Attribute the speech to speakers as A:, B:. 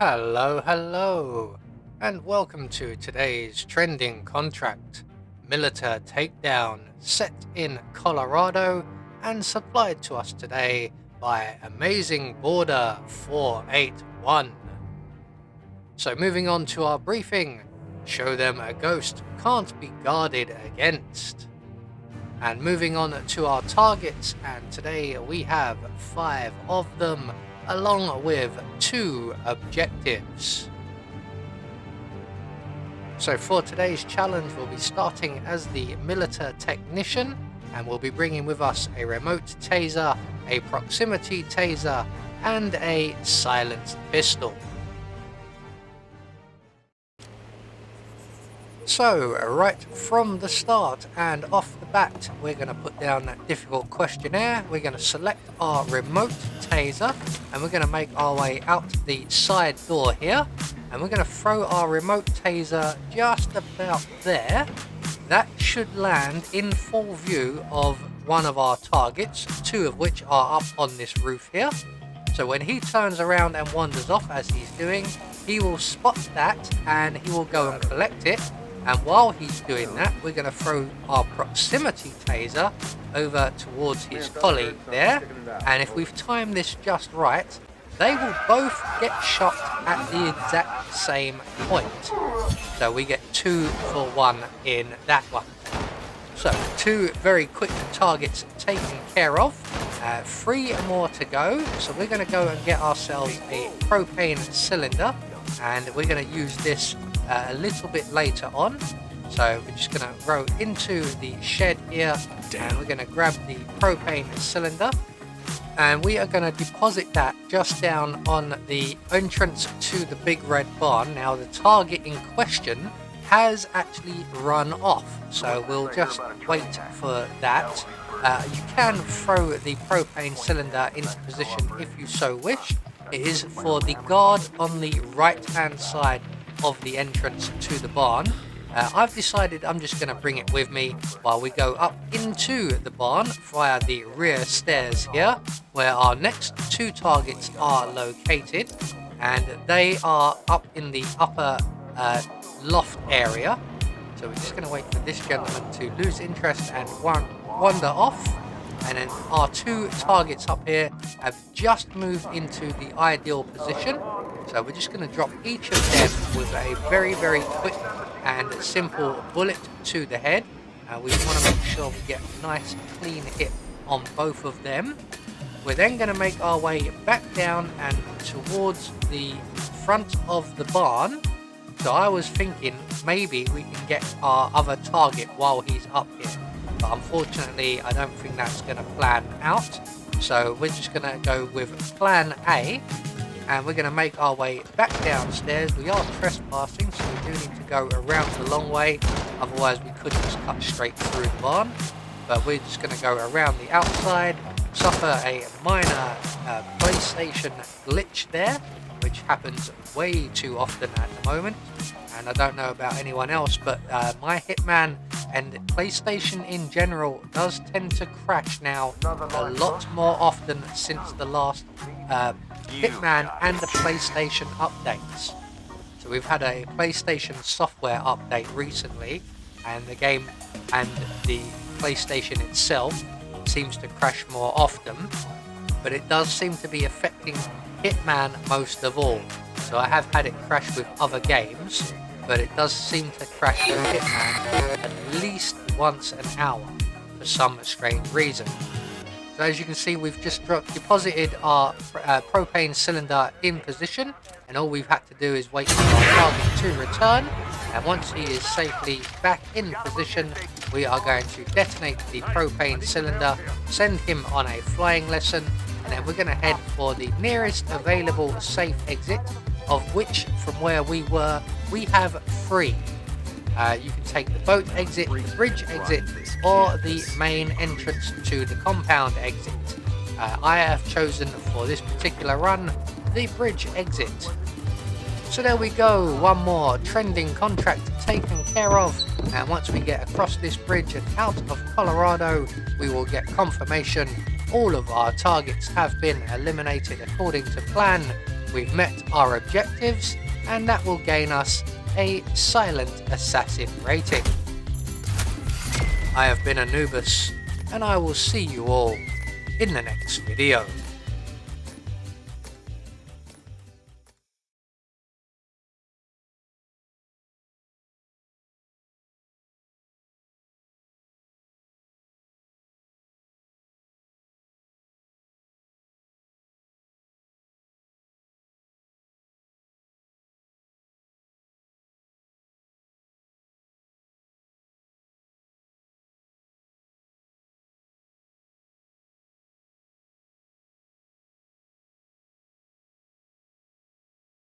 A: Hello, and welcome to today's trending contract, Milita Takedown, set in Colorado and supplied to us today by amazingborder481. So moving on to our briefing, show them a ghost can't be guarded against. And moving on to our targets, and today we have 5 of them, along with 2 objectives. So for today's challenge, we'll be starting as the Milita Technician, and we'll be bringing with us a remote taser, a proximity taser, and a silenced pistol. So right from the start and off the bat, we're going to put down that difficult questionnaire. We're going to select our remote taser and we're going to make our way out the side door here, and we're going to throw our remote taser just about there. That should land in full view of one of our targets, 2 of which are up on this roof here. So when he turns around and wanders off, as he's doing, he will spot that and he will go and collect it. And while he's doing that, we're going to throw our proximity taser over towards his colleague there. And if we've timed this just right, they will both get shot at the exact same point. So we get 2 for 1 in that one. So 2 very quick targets taken care of. 3 more to go. So we're going to go and get ourselves a propane cylinder, and we're going to use this a little bit later on. So we're just going to row into the shed here, and we're going to grab the propane cylinder, and we are going to deposit that just down on the entrance to the big red barn. Now the target in question has actually run off, so we'll just wait for that. You can throw the propane cylinder into position if you so wish. It is for the guard on the right hand side of the entrance to the barn. I've decided I'm just going to bring it with me while we go up into the barn via the rear stairs here, where our next 2 targets are located, and they are up in the upper loft area. So we're just going to wait for this gentleman to lose interest and wander off. And then our 2 targets up here have just moved into the ideal position. So we're just going to drop each of them with a very, very quick and simple bullet to the head. We want to make sure we get a nice clean hit on both of them. We're then going to make our way back down and towards the front of the barn. So I was thinking maybe we can get our other target while he's up here. But unfortunately, I don't think that's going to plan out. So we're just going to go with plan A, and we're going to make our way back downstairs. We are trespassing, so we do need to go around the long way. Otherwise, we could just cut straight through the barn. But we're just going to go around the outside, suffer a minor PlayStation glitch there, which happens way too often at the moment. And I don't know about anyone else, but my Hitman and PlayStation in general does tend to crash now a lot more often since the last Hitman and the PlayStation updates. So we've had a PlayStation software update recently, and the game and the PlayStation itself seems to crash more often, but it does seem to be affecting Hitman most of all. So I have had it crash with other games, but it does seem to crash with Hitman at least once an hour for some strange reason. So as you can see, we've just deposited our propane cylinder in position, and all we've had to do is wait for our target to return. And once he is safely back in position, we are going to detonate the propane cylinder, send him on a flying lesson, and then we're going to head for the nearest available safe exit, of which, from where we were, we have 3. You can take the boat exit, the bridge exit, or the main entrance to the compound exit. I have chosen for this particular run the bridge exit. So there we go, one more trending contract taken care of, and once we get across this bridge and out of Colorado, we will get confirmation all of our targets have been eliminated according to plan, we've met our objectives, and that will gain us a Silent Assassin rating. I have been Anubis, and I will see you all in the next video.